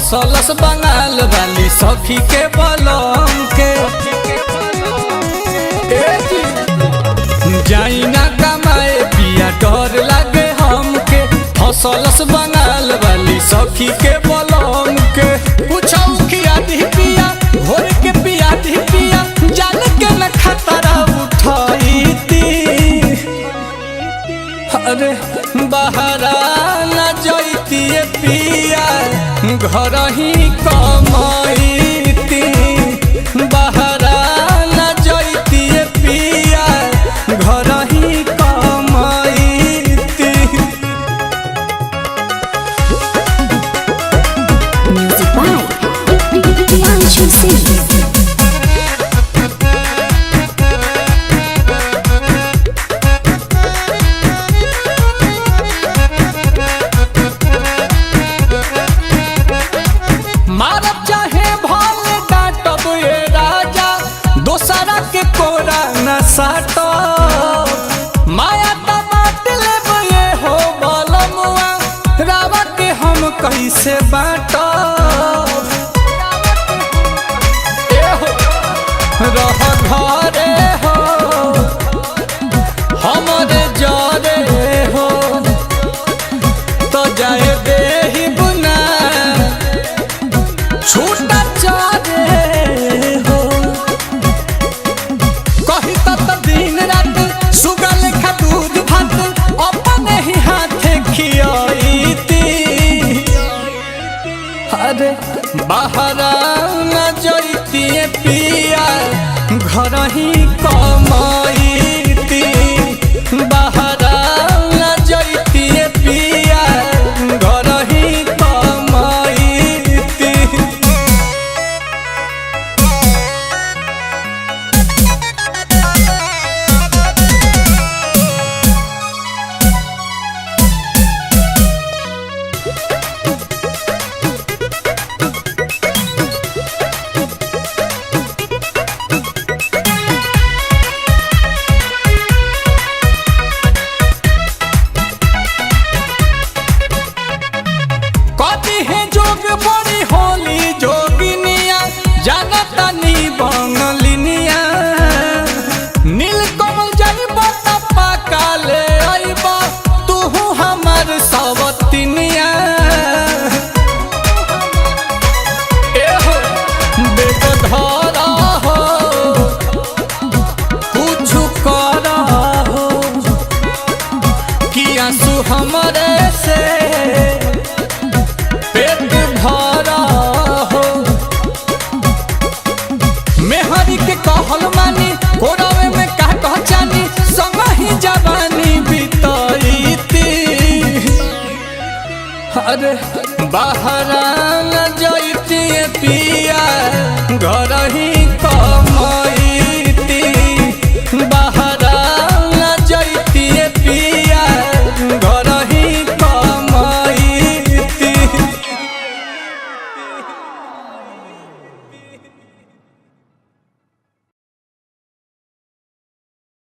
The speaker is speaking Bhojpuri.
फसलस बंगाल वाली सखी के बलम के जाई ना कमाए पिया डर लागे हमके फसलस बंगाल वाली सखी के बलम के पूछऊ किया दी पिया भोर के पिया दी पिया जान के न खतरा उठाई ती अरे बहरा न जैती पिया घर ही कमाईती बहरा न जैती पिया घर ही कमाईती। Music by Priyanshu Singh. मारब चाहे भाल डांटब ये राजा दोसरा के कोरा न साटो माया त बात लेब ये हो बलमुआ रावा के हम कैसे बाटो रह घरे हो हमरे जरे हो तो जाए देही बुना छूटा चारे हो कही तब दिन रात सुगल खा दूध भात अपने ही हाथे खियाईती अरे बहरा न जैती पिया घर ही कमाईती बहरा न जैती पिया घर ही कमाईती। कदी है जोग बड़ी होली जोगिनिया जानता नी बंगलिनिया नील कमल जाइब त पाका ले आइब तू हमर सवतिनिया एहो बेगधरा हो कुछ करा हो कि आंसू हमरे से पेट भरा हो मेहरी के कहल मानी कोरावे में का कहचानी संग ही जवानी बीतईती अरे बहरा न जैती पिया घर ही कमा